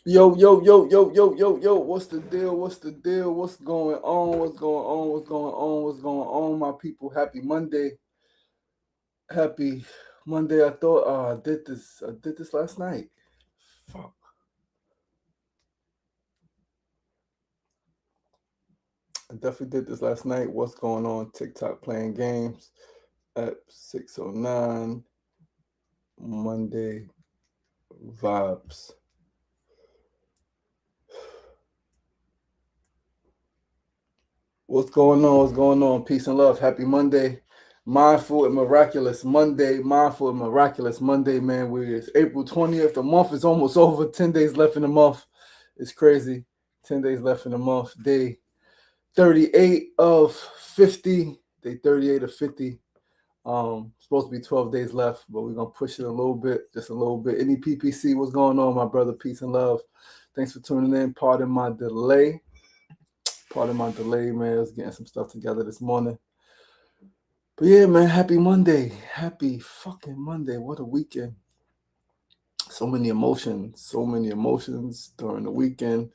Yo, yo, yo, yo, yo, yo, yo. What's the deal? What's the deal? What's going on? What's going on? What's going on? What's going on, my people? Happy Monday. Happy Monday. I thought I did this last night. Fuck. I definitely did this last night. What's going on? TikTok playing games at 6:09. Monday vibes. What's going on? What's going on? Peace and love. Happy Monday. Mindful and miraculous Monday. Mindful and miraculous Monday, man. It's April 20th. The month is almost over. 10 days left in the month. It's crazy. 10 days left in the month. Day 38 of 50. Day 38 of 50. Supposed to be 12 days left, but we're gonna push it a little bit, just a little bit. Any PPC, what's going on, my brother? Peace and love. Thanks for tuning in. Pardon my delay. Pardon my delay, man. I was getting some stuff together this morning. But yeah, man, happy Monday. Happy fucking Monday. What a weekend. So many emotions during the weekend.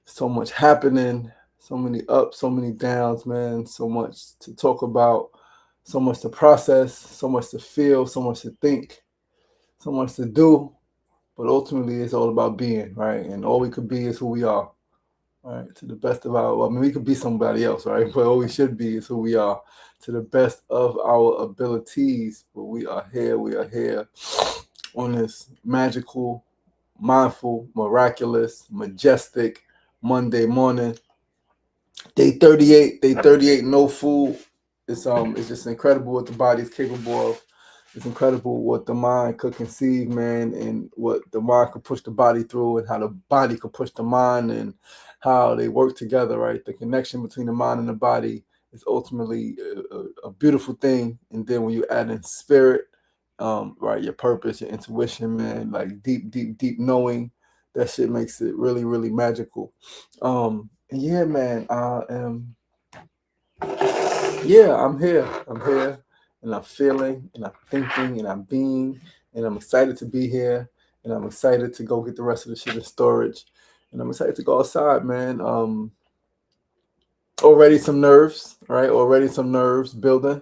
So much happening, so many ups, so many downs, man. So much to talk about, so much to process, so much to feel, so much to think, so much to do. But ultimately, it's all about being, right? And all we could be is who we are. Right, to the best of our, well, I mean, we could be somebody else, right? But all we should be is who we are, to the best of our abilities. But we are here on this magical, mindful, miraculous, majestic Monday morning. Day 38, no food. It's just incredible what the body is capable of. It's incredible what the mind could conceive, man, and what the mind could push the body through, and how the body could push the mind, and how they work together, right? The connection between the mind and the body is ultimately a beautiful thing. And then when you add in spirit, right, your purpose, your intuition, man, like deep knowing, that shit makes it really, really magical. Yeah, man, I'm here. I'm here, and I'm feeling, and I'm thinking, and I'm being, and I'm excited to be here, and I'm excited to go get the rest of the shit in storage, and I'm excited to go outside, man. Already some nerves, right? Already some nerves building.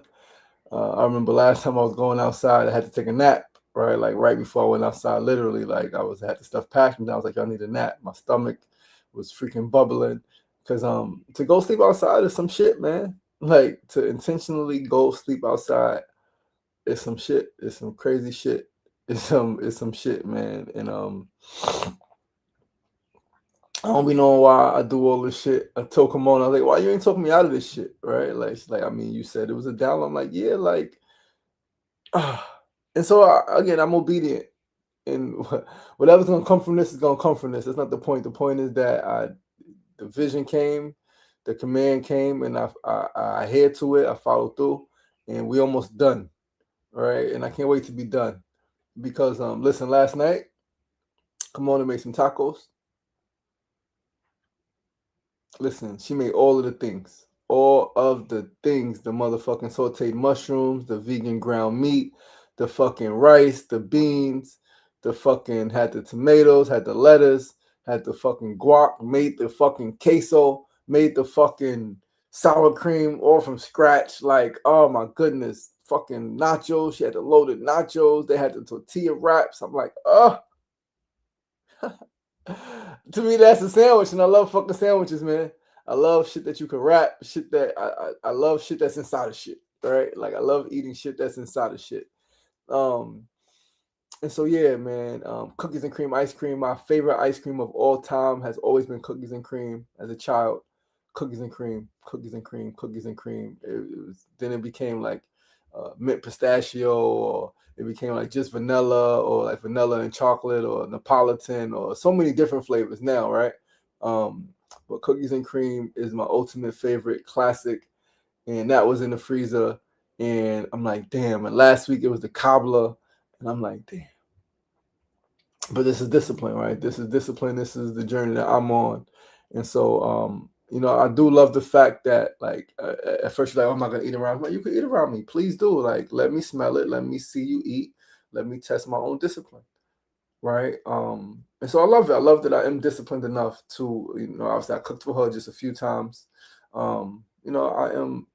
I remember last time I was going outside, I had to take a nap, right? Like right before I went outside, literally, like I had the stuff packed, and I was like, "Y'all need a nap." My stomach was freaking bubbling because to go sleep outside is some shit, man. Like to intentionally go sleep outside is some shit. It's some crazy shit. It's some shit, man. And I don't be knowing why I do all this shit. I told Kimona, I was like, "Why you ain't talking me out of this shit?" Right? Like, she's like, I mean, you said it was a down. I'm like, yeah, like, and so again, I'm obedient, and whatever's gonna come from this is gonna come from this. That's not the point. The point is that the vision came, the command came, and I adhered to it. I followed through, and we almost done, right? And I can't wait to be done because listen, last night, come on and make some tacos. Listen, she made all of the things. All of the things. The motherfucking sauteed mushrooms, the vegan ground meat, the fucking rice, the beans, the fucking had the tomatoes, had the lettuce, had the fucking guac, made the fucking queso, made the fucking sour cream all from scratch. Like, oh my goodness. Fucking nachos. She had the loaded nachos. They had the tortilla wraps. I'm like, oh, to me, that's a sandwich, and I love fucking sandwiches, man. I love shit that you can wrap, shit that I love shit that's inside of shit, right? Like I love eating shit that's inside of shit. Um, and so yeah, man, cookies and cream ice cream. My favorite ice cream of all time has always been cookies and cream. As a child, cookies and cream, cookies and cream, cookies and cream. Then it became like mint pistachio, or it became like just vanilla, or like vanilla and chocolate, or Neapolitan, or so many different flavors now, right? Um, but cookies and cream is my ultimate favorite classic, and that was in the freezer. And I'm like, damn. And last week it was the cobbler, and I'm like, damn. But this is discipline, right? This is discipline. This is the journey that I'm on. And so, I do love the fact that, like, at first you're like, oh, I'm not gonna eat around. I'm like, you can eat around me, please do. Like, let me smell it. Let me see you eat. Let me test my own discipline, right? And so I love it. I love that I am disciplined enough to, obviously I cooked for her just a few times. I am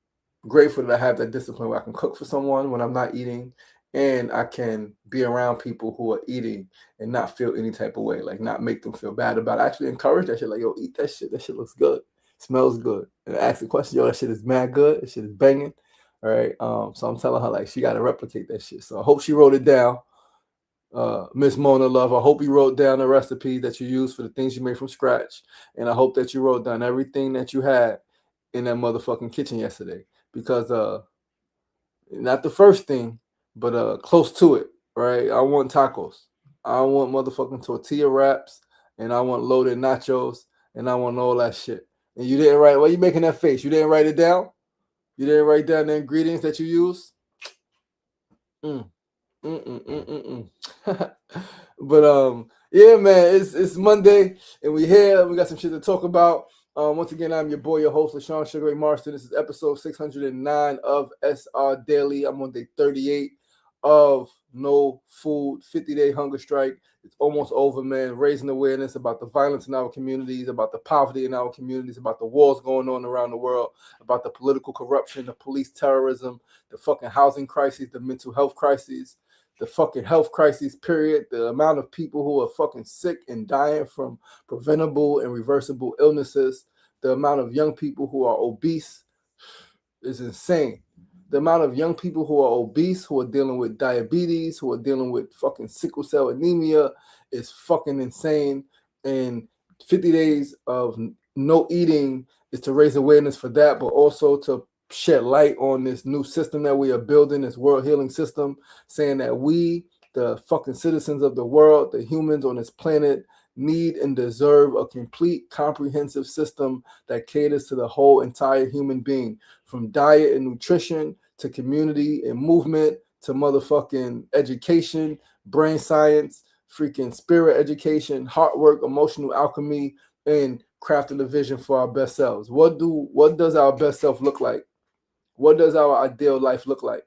grateful that I have that discipline where I can cook for someone when I'm not eating, and I can be around people who are eating and not feel any type of way, like not make them feel bad about it. I actually encourage that shit, like, yo, eat that shit. That shit looks good. Smells good. And I ask the question, yo, that shit is mad good. That shit is banging. All right. So I'm telling her, like, she got to replicate that shit. So I hope she wrote it down. Miss Mona Love, I hope you wrote down the recipe that you used for the things you made from scratch. And I hope that you wrote down everything that you had in that motherfucking kitchen yesterday. Because not the first thing, but close to it, right? I want tacos. I want motherfucking tortilla wraps, and I want loaded nachos, and I want all that shit. And you didn't write, why you making that face? You didn't write it down? You didn't write down the ingredients that you use? Mm. But yeah, man, it's Monday and we here. We got some shit to talk about. Once again, I'm your boy, your host, LaShawn Sugar Ray Marston. This is episode 609 of SR Daily. I'm on day 38 of No Food 50-day hunger strike. It's almost over, man. Raising awareness about the violence in our communities, about the poverty in our communities, about the wars going on around the world, about the political corruption, the police terrorism, the fucking housing crisis, the mental health crises, the fucking health crisis, period. The amount of people who are fucking sick and dying from preventable and reversible illnesses. The amount of young people who are obese is insane. The amount of young people who are obese, who are dealing with diabetes, who are dealing with fucking sickle cell anemia is fucking insane. And 50 days of no eating is to raise awareness for that, but also to shed light on this new system that we are building, this world healing system, saying that we, the fucking citizens of the world, the humans on this planet, need and deserve a complete, comprehensive system that caters to the whole entire human being, from diet and nutrition to community and movement to motherfucking education, brain science, freaking spirit education, heart work, emotional alchemy, and crafting a vision for our best selves. What does our best self look like? What does our ideal life look like?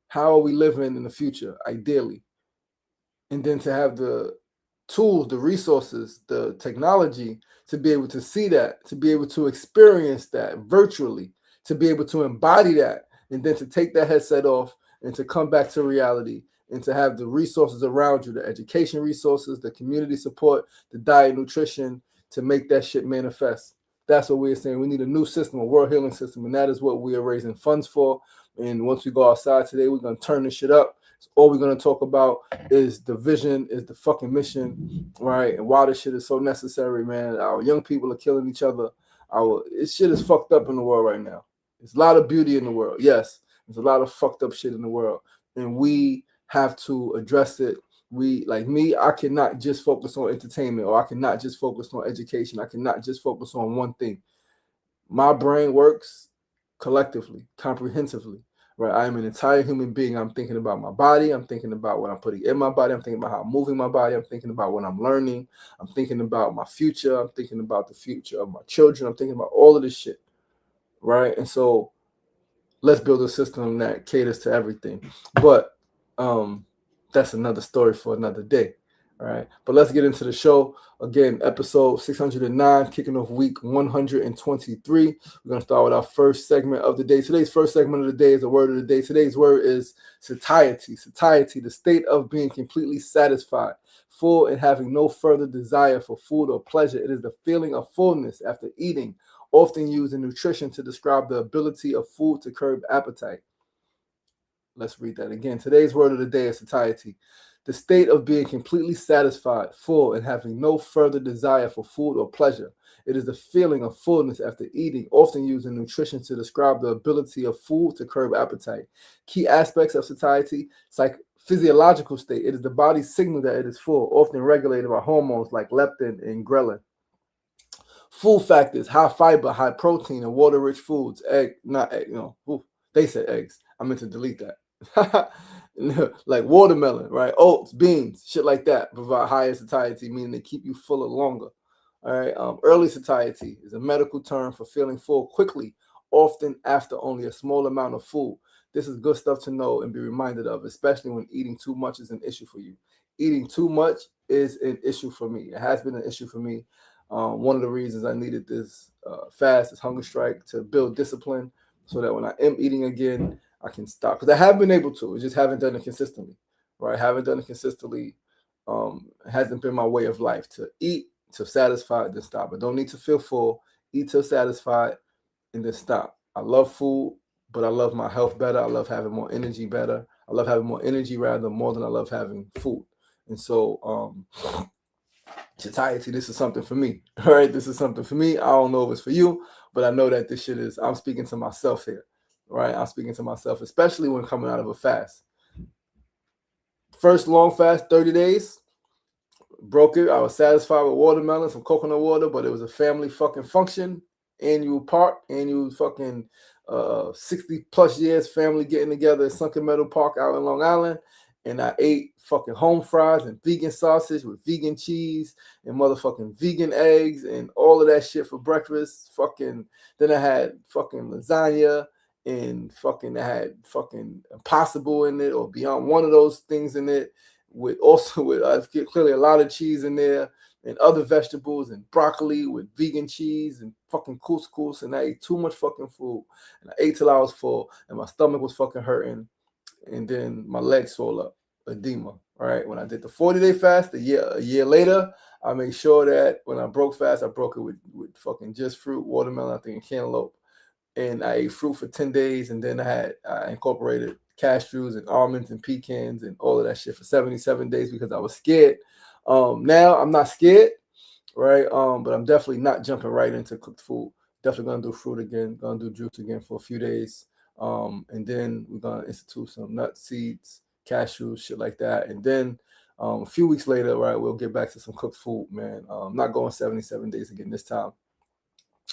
How are we living in the future, ideally? And then to have the tools, the resources, the technology to be able to see that, to be able to experience that virtually, to be able to embody that, and then to take that headset off and to come back to reality and to have the resources around you, the education resources, the community support, the diet, nutrition, to make that shit manifest. That's what we're saying. We need a new system, a world healing system, and that is what we are raising funds for. And once we go outside today, we're going to turn this shit up. So all we're going to talk about is the vision, is the fucking mission, right? And why this shit is so necessary, man. Our young people are killing each other. This shit is fucked up in the world right now. There's a lot of beauty in the world. Yes, there's a lot of fucked up shit in the world. And we have to address it. Like me, I cannot just focus on entertainment, or I cannot just focus on education. I cannot just focus on one thing. My brain works collectively, comprehensively, right? I am an entire human being. I'm thinking about my body. I'm thinking about what I'm putting in my body. I'm thinking about how I'm moving my body. I'm thinking about what I'm learning. I'm thinking about my future. I'm thinking about the future of my children. I'm thinking about all of this shit, right? And so let's build a system that caters to everything. But that's another story for another day. All right. But let's get into the show. Again, episode 609, kicking off week 123. We're going to start with our first segment of the day. Today's first segment of the day is the word of the day. Today's word is satiety. Satiety, the state of being completely satisfied, full, and having no further desire for food or pleasure. It is the feeling of fullness after eating, often used in nutrition to describe the ability of food to curb appetite. Let's read that again. Today's word of the day is satiety. The state of being completely satisfied, full, and having no further desire for food or pleasure. It is the feeling of fullness after eating, often used in nutrition to describe the ability of food to curb appetite. Key aspects of satiety: physiological state. It is the body's signal that it is full, often regulated by hormones like leptin and ghrelin. Food factors: high fiber, high protein, and water-rich foods. They said eggs. I meant to delete that. Like watermelon, right? Oats, beans, shit like that provide higher satiety, meaning they keep you fuller longer. All right. Early satiety is a medical term for feeling full quickly, often after only a small amount of food. This is good stuff to know and be reminded of, especially when eating too much is an issue for you. eating too much is an issue for me. It has been an issue for me. One of the reasons I needed this fast, this hunger strike, to build discipline so that when I am eating again, I can stop. Because I have been able to, I just haven't done it consistently, right? I haven't done it consistently. It hasn't been my way of life to eat till satisfied, then stop. I don't need to feel full, eat till satisfied, and then stop. I love food, but I love my health better. I love having more energy better. I love having more energy rather more than I love having food. And so, satiety, this is something for me, all right? This is something for me. I don't know if it's for you, but I know that this shit is, I'm speaking to myself here, right? I'm speaking to myself, especially when coming out of a fast. First long fast, 30 days, broke it. I was satisfied with watermelon, some coconut water, but it was a family fucking function, annual fucking 60 plus years family getting together at Sunken Meadow Park out in Long Island. And I ate fucking home fries and vegan sausage with vegan cheese and motherfucking vegan eggs and all of that shit for breakfast. Fucking, then I had fucking lasagna and fucking, I had fucking Impossible in it or Beyond one of those things in it, with clearly a lot of cheese in there and other vegetables and broccoli with vegan cheese and fucking couscous. And I ate too much fucking food. And I ate till I was full and my stomach was fucking hurting. And then my legs swelled up, edema. All right. When I did the 40-day fast, a year later, I made sure that when I broke fast, I broke it with fucking just fruit, watermelon, I think, and cantaloupe. And I ate fruit for 10 days. And then I incorporated cashews and almonds and pecans and all of that shit for 77 days because I was scared. Now I'm not scared, right? But I'm definitely not jumping right into cooked food. Definitely gonna do fruit again, gonna do juice again for a few days. And then we're gonna institute some nuts, seeds, cashews, shit like that. And then a few weeks later, right, we'll get back to some cooked food, man. Not going 77 days again this time.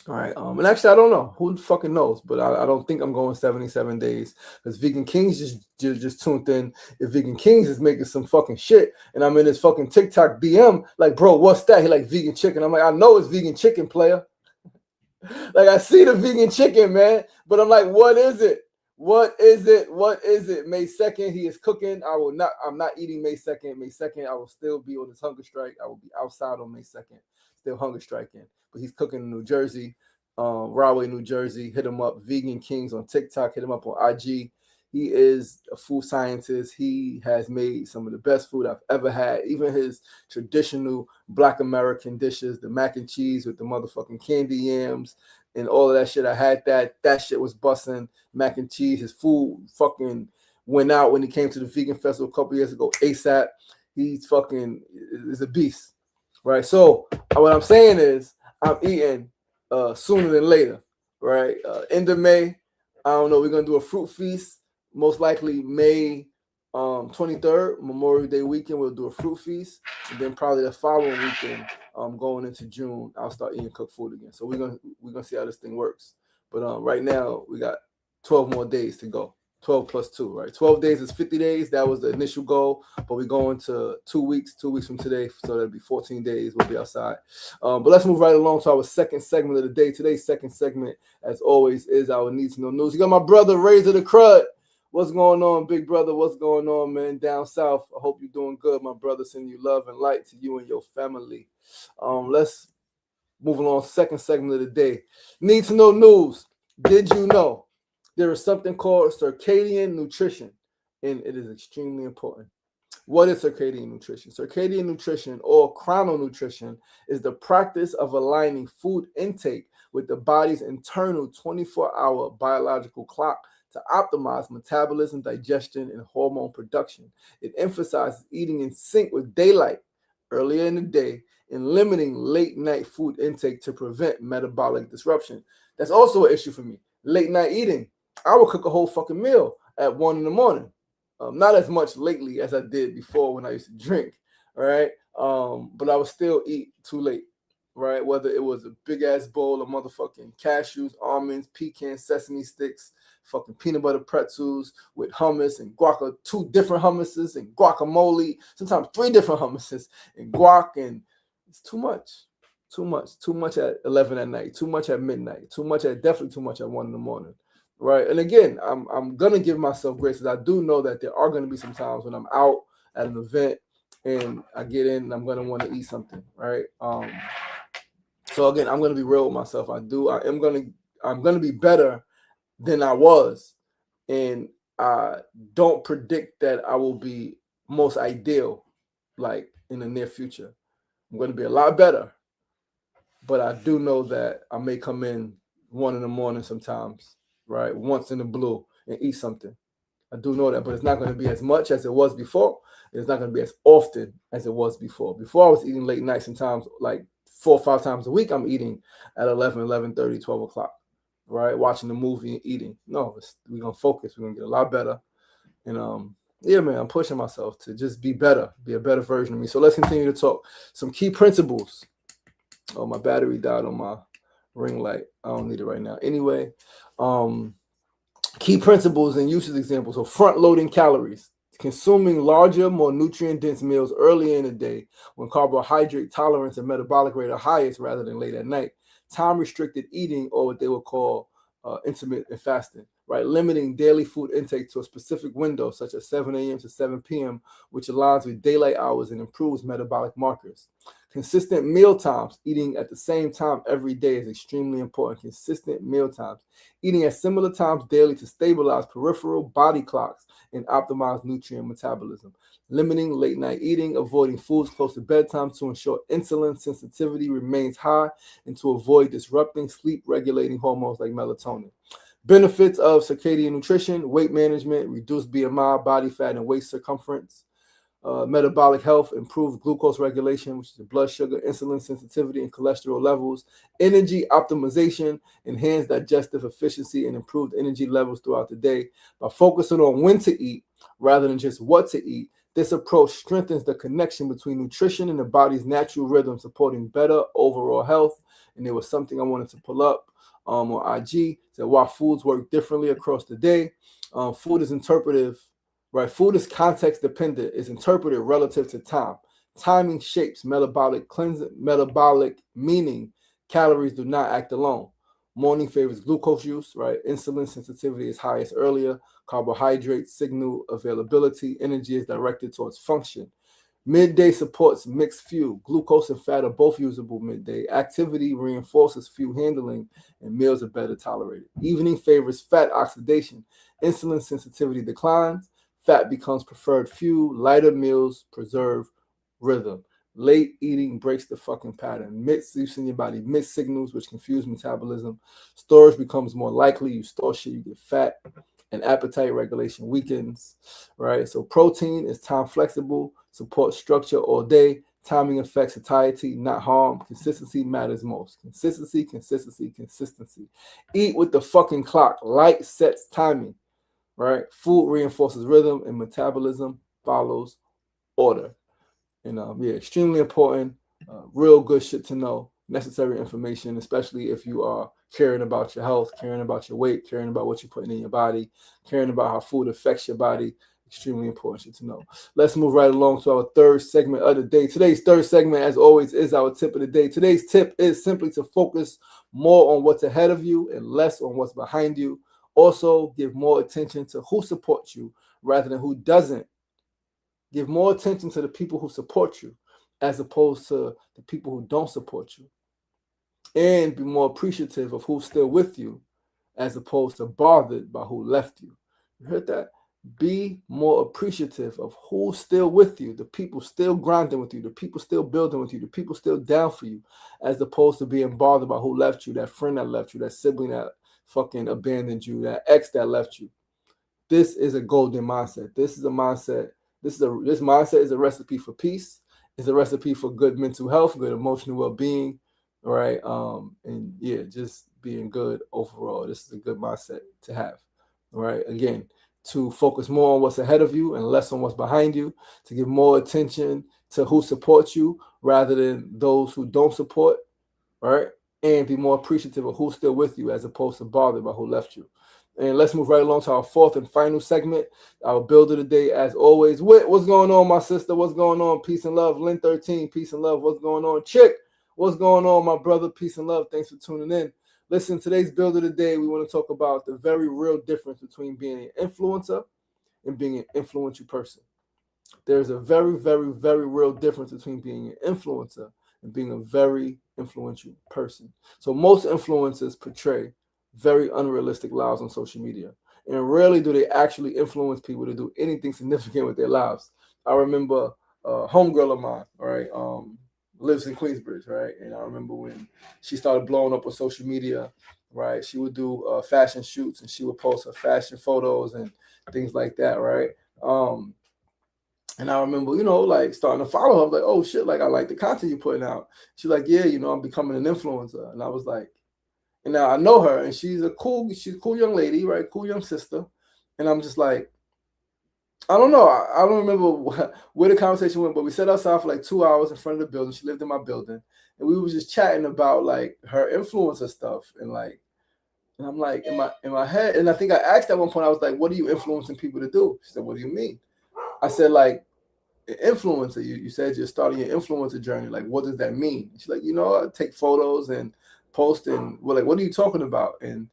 All right. And actually, I don't know. Who fucking knows? But I don't think I'm going 77 days because Vegan Kings just tuned in. If Vegan Kings is making some fucking shit and I'm in his fucking TikTok DM, like, bro, what's that? He like vegan chicken. I'm like, I know it's vegan chicken, player. Like, I see the vegan chicken, man. But I'm like, what is it? What is it? What is it? May 2nd, he is cooking. I'm not eating May 2nd. May 2nd, I will still be on this hunger strike. I will be outside on May 2nd, still hunger striking. But he's cooking in New Jersey, Rahway, New Jersey. Hit him up, Vegan Kings on TikTok. Hit him up on IG. He is a food scientist. He has made some of the best food I've ever had. Even his traditional Black American dishes, the mac and cheese with the motherfucking candy yams and all of that shit. I had that. That shit was busting. Mac and cheese. His food fucking went out when he came to the vegan festival a couple years ago. ASAP. He's fucking is a beast, right? So what I'm saying is I'm eating sooner than later, right? End of May. I don't know. We're gonna do a fruit feast. Most likely May 23rd, Memorial Day weekend, we'll do a fruit feast. And then probably the following weekend, going into June, I'll start eating cooked food again. So we're gonna see how this thing works. But right now we got 12 more days to go. 12 plus 2, right? 12 days is 50 days. That was the initial goal, but we're going to 2 weeks from today. So that'll be 14 days. We'll be outside. But let's move right along to our second segment of the day. Today's second segment, as always, is our Need to Know News. You got my brother, Razor the Crud. What's going on, big brother? What's going on, man? Down south. I hope you're doing good, my brother. Sending you love and light to you and your family. Let's move along. Second segment of the day. Need to Know News. Did you know there is something called circadian nutrition, and it is extremely important. What is circadian nutrition? Circadian nutrition, or chrononutrition, is the practice of aligning food intake with the body's internal 24-hour biological clock to optimize metabolism, digestion, and hormone production. It emphasizes eating in sync with daylight earlier in the day and limiting late night food intake to prevent metabolic disruption. That's also an issue for me. Late night eating. I would cook a whole fucking meal at 1 in the morning. Not as much lately as I did before when I used to drink, all right? But I would still eat too late, right? Whether it was a big-ass bowl of motherfucking cashews, almonds, pecans, sesame sticks, fucking peanut butter pretzels with hummus and guac, 2 different hummuses and guacamole, sometimes 3 different hummuses and guac, and it's too much. Too much at 11 at night, too much at midnight, definitely too much at 1 in the morning. Right. And again, I'm going to give myself grace because I do know that there are going to be some times when I'm out at an event and I get in and I'm gonna want to eat something, right? So again, I'm gonna be real with myself. I'm gonna be better than I was, and I don't predict that I will be most ideal, like in the near future. I'm gonna be a lot better, but I do know that I may come in 1 in the morning sometimes, right? Once in the blue and eat something. I do know that, but it's not going to be as much as it was before. It's not going to be as often as it was before. Before I was eating late night, sometimes like 4 or 5 times a week. I'm eating at 11, 11:30, 12 o'clock, right? Watching the movie and eating. No, we're going to focus. We're going to get a lot better. And yeah, man, I'm pushing myself to just be better, be a better version of me. So let's continue to talk. Some key principles. Oh, my battery died on my ring light. I don't need it right now. Anyway, key principles and usage examples. So front-loading calories. Consuming larger, more nutrient-dense meals earlier in the day when carbohydrate tolerance and metabolic rate are highest rather than late at night. Time-restricted eating, or what they would call intermittent fasting, right? Limiting daily food intake to a specific window, such as 7 a.m. to 7 p.m., which aligns with daylight hours and improves metabolic markers. Consistent meal times, eating at the same time every day is extremely important. Consistent meal times. Eating at similar times daily to stabilize peripheral body clocks and optimize nutrient metabolism. Limiting late night eating, avoiding foods close to bedtime to ensure insulin sensitivity remains high and to avoid disrupting sleep regulating hormones like melatonin. Benefits of circadian nutrition: weight management, reduced BMI, body fat, and waist circumference. Metabolic health, improved glucose regulation, which is the blood sugar, insulin sensitivity, and cholesterol levels. Energy optimization, enhanced digestive efficiency, and improved energy levels throughout the day. By focusing on when to eat rather than just what to eat, this approach strengthens the connection between nutrition and the body's natural rhythm, supporting better overall health. And there was something I wanted to pull up on IG, that why foods work differently across the day. Food is interpretive. Right, food is context dependent. It's interpreted relative to time. Timing shapes metabolic meaning. Calories do not act alone. Morning favors glucose use. Right, insulin sensitivity is highest earlier. Carbohydrates signal availability. Energy is directed towards function. Midday supports mixed fuel. Glucose and fat are both usable midday. Activity reinforces fuel handling, and meals are better tolerated. Evening favors fat oxidation. Insulin sensitivity declines. Fat becomes preferred fuel. Lighter meals preserve rhythm. Late eating breaks the fucking pattern. Mixed use in your body, mixed signals which confuse metabolism. Storage becomes more likely. You store shit, you get fat, and appetite regulation weakens. Right. So protein is time flexible, supports structure all day. Timing affects satiety, not harm. Consistency matters most. Consistency, consistency, consistency. Eat with the fucking clock. Light sets timing. Right? Food reinforces rhythm and metabolism follows order. And yeah, extremely important, real good shit to know, necessary information, especially if you are caring about your health, caring about your weight, caring about what you're putting in your body, caring about how food affects your body. Extremely important shit to know. Let's move right along to our third segment of the day. Today's third segment, as always, is our tip of the day. Today's tip is simply to focus more on what's ahead of you and less on what's behind you. Also, give more attention to who supports you rather than who doesn't. Give more attention to the people who support you as opposed to the people who don't support you. And be more appreciative of who's still with you as opposed to bothered by who left you. You heard that? Be more appreciative of who's still with you, the people still grinding with you, the people still building with you, the people still down for you, as opposed to being bothered by who left you, that friend that left you, that sibling that fucking abandoned you, that ex that left you. This is a golden mindset. This is a mindset. This mindset is a recipe for peace. It's a recipe for good mental health, good emotional well-being, right? And yeah, just being good overall. This is a good mindset to have, right? Again, to focus more on what's ahead of you and less on what's behind you, to give more attention to who supports you rather than those who don't support, right? And be more appreciative of who's still with you as opposed to bothered by who left you. And let's move right along to our fourth and final segment, our build of the day, as always. What's going on, my sister? What's going on? Peace and love. Lynn 13, peace and love. What's going on? Chick, what's going on, my brother? Peace and love. Thanks for tuning in. Listen, today's build of the day, we want to talk about the very real difference between being an influencer and being an influential person. There's a very, very, very real difference between being an influencer and being a very influential person. So most influencers portray very unrealistic lives on social media. And rarely do they actually influence people to do anything significant with their lives. I remember a homegirl of mine, right, lives in Queensbridge, right? And I remember when she started blowing up on social media, right? She would do fashion shoots and she would post her fashion photos and things like that, right? And I remember, like starting to follow her. I'm like, oh shit, like I like the content you're putting out. She's like, yeah, I'm becoming an influencer. And I was like, and now I know her and she's a cool young lady, right? Cool young sister. And I'm just like, I don't know. I don't remember where the conversation went, but we sat outside for like 2 hours in front of the building. She lived in my building. And we were just chatting about like her influencer stuff. And I'm like, in my head, and I think I asked at one point, I was like, what are you influencing people to do? She said, what do you mean? I said, like, influencer. You said you're starting your influencer journey. Like, what does that mean? She's like, I take photos and post, and we're like, what are you talking about? And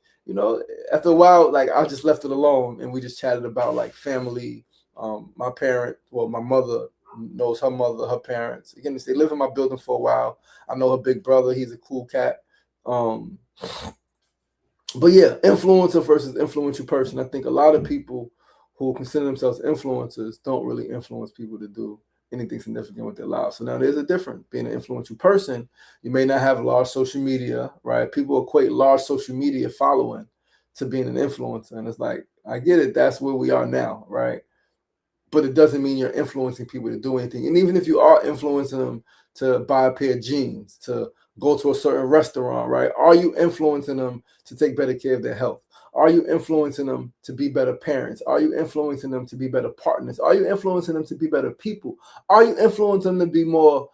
after a while, like I just left it alone, and we just chatted about like family. My my mother knows her mother, her parents. Again, they live in my building for a while. I know her big brother. He's a cool cat. But yeah, influencer versus influential person. I think a lot of people who consider themselves influencers don't really influence people to do anything significant with their lives. So now there's a difference. Being an influential person, you may not have large social media, right? People equate large social media following to being an influencer. And it's like, I get it. That's where we are now, right? But it doesn't mean you're influencing people to do anything. And even if you are influencing them to buy a pair of jeans, to go to a certain restaurant, right? Are you influencing them to take better care of their health? Are you influencing them to be better parents? Are you influencing them to be better partners? Are you influencing them to be better people? Are you influencing them to be more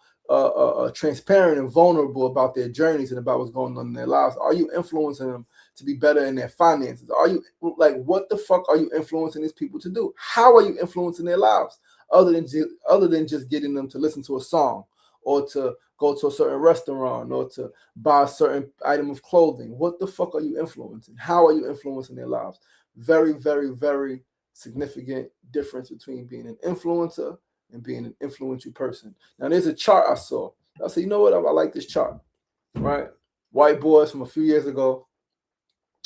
transparent and vulnerable about their journeys and about what's going on in their lives? Are you influencing them to be better in their finances? Are you like, what the fuck are you influencing these people to do? How are you influencing their lives other than just getting them to listen to a song or to go to a certain restaurant or to buy a certain item of clothing? What the fuck are you influencing? How are you influencing their lives? Very, very, very significant difference between being an influencer and being an influential person. Now, there's a chart I saw. I said, you know what? I like this chart, right? White boys from a few years ago.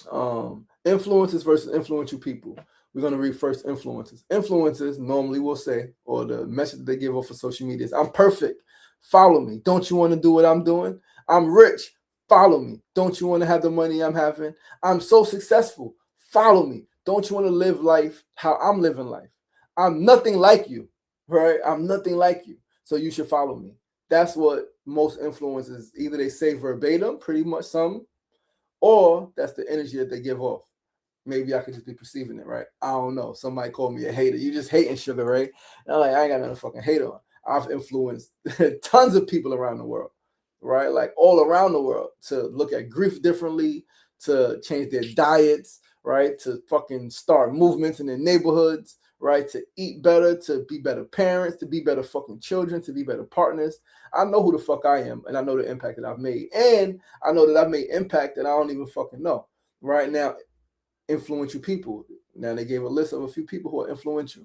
Influencers versus influential people. We're going to read first influencers. Influencers normally will say, or the message that they give off of social media is, I'm perfect. Follow me. Don't you want to do what I'm doing? I'm rich. Follow me. Don't you want to have the money I'm having? I'm so successful. Follow me. Don't you want to live life how I'm living life? I'm nothing like you, right? I'm nothing like you. So you should follow me. That's what most influencers, either they say verbatim, pretty much some, or that's the energy that they give off. Maybe I could just be perceiving it, right? I don't know. Somebody called me a hater. You just hating sugar, right? And I'm like, I ain't got nothing to fucking hate on. I've influenced tons of people around the world, right? Like all around the world to look at grief differently, to change their diets, right? To fucking start movements in their neighborhoods, right? To eat better, to be better parents, to be better fucking children, to be better partners. I know who the fuck I am, and I know the impact that I've made. And I know that I've made impact that I don't even fucking know. Right now, influential people. Now they gave a list of a few people who are influential,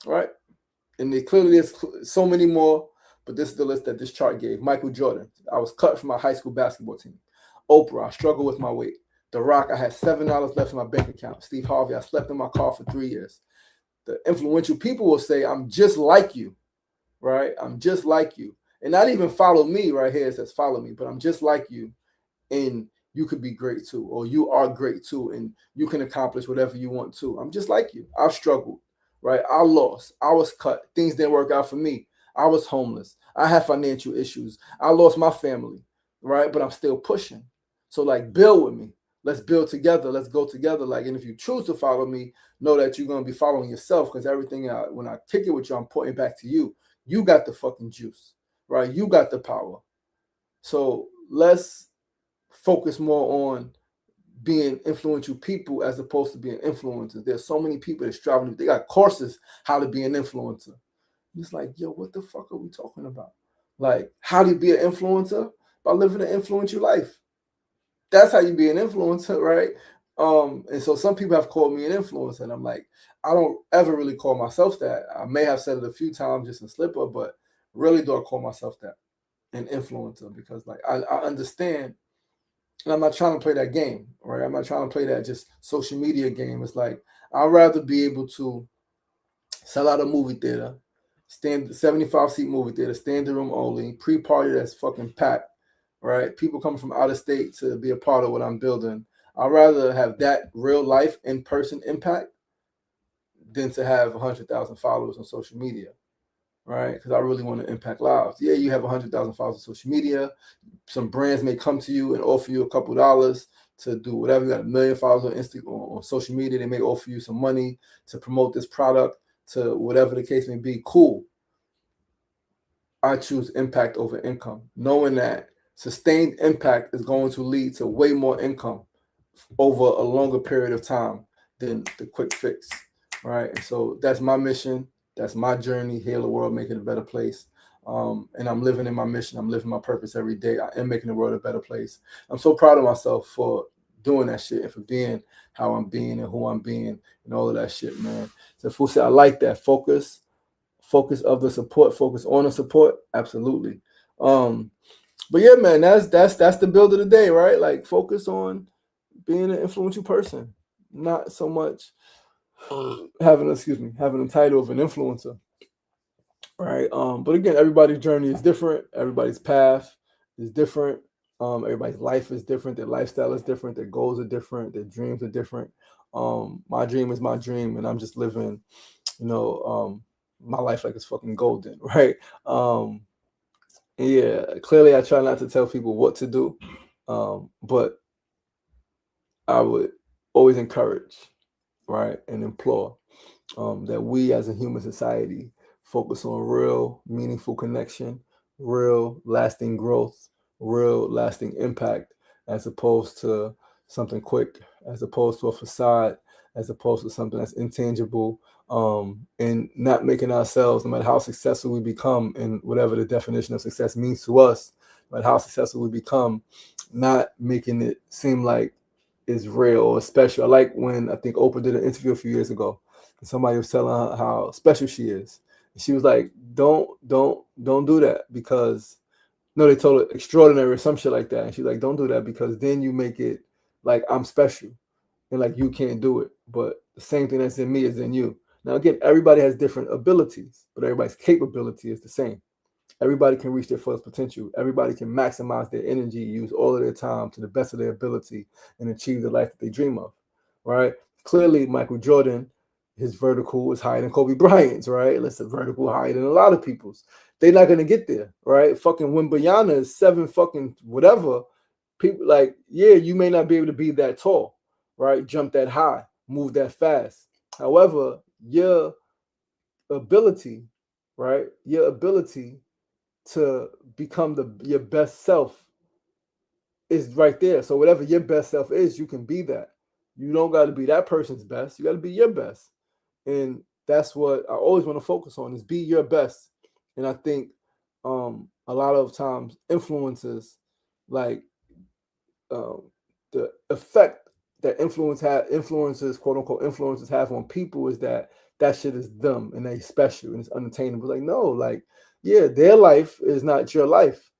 right? And they clearly there's so many more, but this is the list that this chart gave. Michael Jordan, I was cut from my high school basketball team. Oprah, I struggled with my weight. The Rock, I had $7 left in my bank account. Steve Harvey, I slept in my car for 3 years. The influential people will say, I'm just like you, right? I'm just like you. And not even follow me right here, it says follow me, but I'm just like you. And you could be great too, or you are great too, and you can accomplish whatever you want to. I'm just like you. I've struggled, right? I lost. I was cut. Things didn't work out for me. I was homeless. I had financial issues. I lost my family, right? But I'm still pushing. So like, build with me. Let's build together. Let's go together. Like, and if you choose to follow me, know that you're going to be following yourself, because everything when I kick it with you, I'm putting back to you. You got the fucking juice, right? You got the power. So let's focus more on being influential people as opposed to being influencers. There's so many people that striving. They got courses how to be an influencer. It's like, yo, what the fuck are we talking about? Like, how do you be an influencer? By living an influential life. That's how you be an influencer, right? And so some people have called me an influencer, and I'm like, I don't ever really call myself that. I may have said it a few times just in slip up, but really do I call myself that, an influencer, because like I understand, and I'm not trying to play that game, right? I'm not trying to play that just social media game. It's like I'd rather be able to sell out a movie theater, stand 75-seat movie theater, standing room only, pre-party that's fucking packed, right? People coming from out of state to be a part of what I'm building. I'd rather have that real life in person impact than to have 100,000 followers on social media, right? Because I really want to impact lives. Yeah, you have 100,000 followers on social media. Some brands may come to you and offer you a couple dollars to do whatever. You got 1 million followers on Instagram, on social media. They may offer you some money to promote this product, to whatever the case may be. Cool. I choose impact over income, knowing that sustained impact is going to lead to way more income over a longer period of time than the quick fix, right? And so that's my mission. That's my journey. Heal the world, make it a better place. And I'm living in my mission. I'm living my purpose every day. I am making the world a better place. I'm so proud of myself for doing that shit and for being how I'm being and who I'm being and all of that shit, man. So Fool said, I like that. Focus of the support, focus on the support. Absolutely. But yeah, man, that's the build of the day, right? Like focus on being an influential person, not so much having a title of an influencer, right? But again, everybody's journey is different. Everybody's path is different. Everybody's life is different. Their lifestyle is different. Their goals are different. Their dreams are different. My dream is my dream, and I'm just living, my life like it's fucking golden, right? Yeah, clearly I try not to tell people what to do, but I would always encourage, right, and implore that we as a human society focus on real, meaningful connection, real, lasting growth, real, lasting impact, as opposed to something quick, as opposed to a facade, as opposed to something that's intangible, and not making ourselves, no matter how successful we become, and whatever the definition of success means to us, no matter how successful we become, not making it seem like it's real or special. I like when I think Oprah did an interview a few years ago, and somebody was telling her how special she is. And she was like, don't do that, because no, they told her extraordinary or some shit like that. And she's like, don't do that, because then you make it like I'm special and like you can't do it. But the same thing that's in me is in you. Now again, everybody has different abilities, but everybody's capability is the same. Everybody can reach their fullest potential. Everybody can maximize their energy, use all of their time to the best of their ability, and achieve the life that they dream of, right? Clearly, Michael Jordan, his vertical is higher than Kobe Bryant's, right? Listen, vertical higher than a lot of people's. They're not going to get there, right? Fucking Wimbayana is 7 fucking whatever. People like, yeah, you may not be able to be that tall, right? Jump that high, move that fast. However, your ability, right? Your ability to become your best self is right there. So whatever your best self is, you can be that. You don't got to be that person's best. You got to be your best. And that's what I always want to focus on, is be your best. And I think a lot of times influences, like the effect that influences, quote unquote influences, have on people is that shit is them and they special and it's unattainable. Like, no, like, yeah, their life is not your life,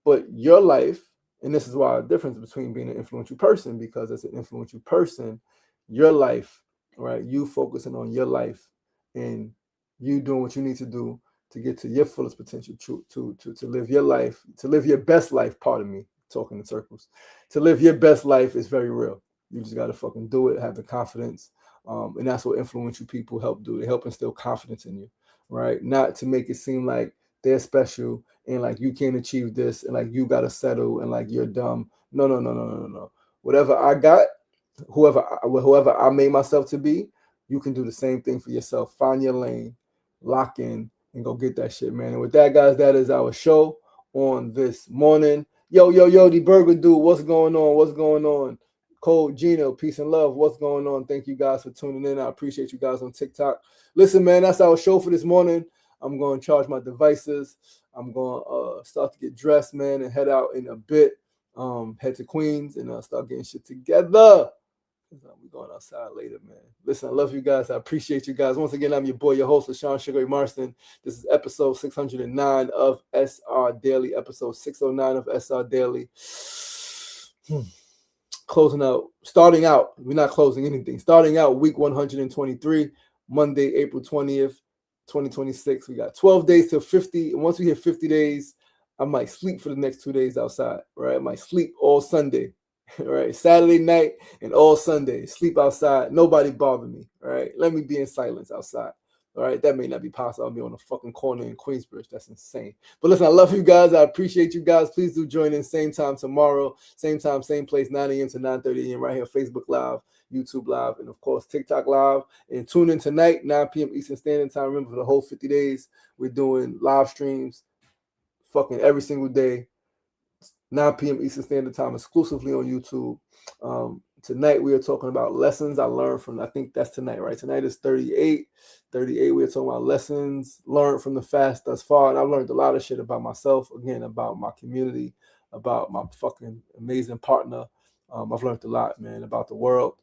but your life, and this is why the difference between being an influential person, because as an influential person, your life, right? You focusing on your life and you doing what you need to do to get to your fullest potential, to live your life, to live your best life. Pardon me, talking in circles. To live your best life is very real. You just got to fucking do it, have the confidence. And that's what influential people help do. They help instill confidence in you, right? Not to make it seem like they're special and like you can't achieve this and like you got to settle and like you're dumb. No. Whatever I got, whoever I made myself to be, you can do the same thing for yourself. Find your lane, lock in, and go get that shit, man. And with that, guys, that is our show on this morning. Yo, the burger dude, what's going on? Code Gino, peace and love. What's going on? Thank you guys for tuning in. I appreciate you guys on TikTok. Listen, man, that's our show for this morning. I'm going to charge my devices. I'm going to start to get dressed, man, and head out in a bit. Head to Queens and start getting shit together. We're going outside later, man. Listen, I love you guys. I appreciate you guys. Once again, I'm your boy, your host, LaShawn Sugar Marston. This is episode 609 of SR Daily. Episode 609 of SR Daily. Closing out, starting out, we're not closing anything. Starting out week 123, Monday, April 20th, 2026. We got 12 days till 50. And once we hit 50 days, I might sleep for the next 2 days outside, right? I might sleep all Sunday, right? Saturday night and all Sunday. Sleep outside. Nobody bother me, right? Let me be in silence outside. All right, that may not be possible. I'll be on the fucking corner in Queensbridge. That's insane. But listen, I love you guys. I appreciate you guys. Please do join in same time tomorrow, same time, same place, 9 a.m. to 9:30 a.m. right here, Facebook Live, YouTube Live, and of course, TikTok Live. And tune in tonight, 9 p.m. Eastern Standard Time. Remember, for the whole 50 days, we're doing live streams fucking every single day, 9 p.m. Eastern Standard Time, exclusively on YouTube. Tonight, we are talking about lessons I learned from, I think that's tonight, right? Tonight is 38. 38, we are talking about lessons learned from the fast thus far. And I've learned a lot of shit about myself, again, about my community, about my fucking amazing partner. I've learned a lot, man, about the world.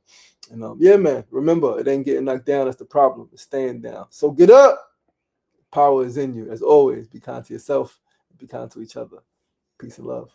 And yeah, man, remember, it ain't getting knocked down. That's the problem. It's staying down. So get up. Power is in you. As always, be kind to yourself. Be kind to each other. Peace and love.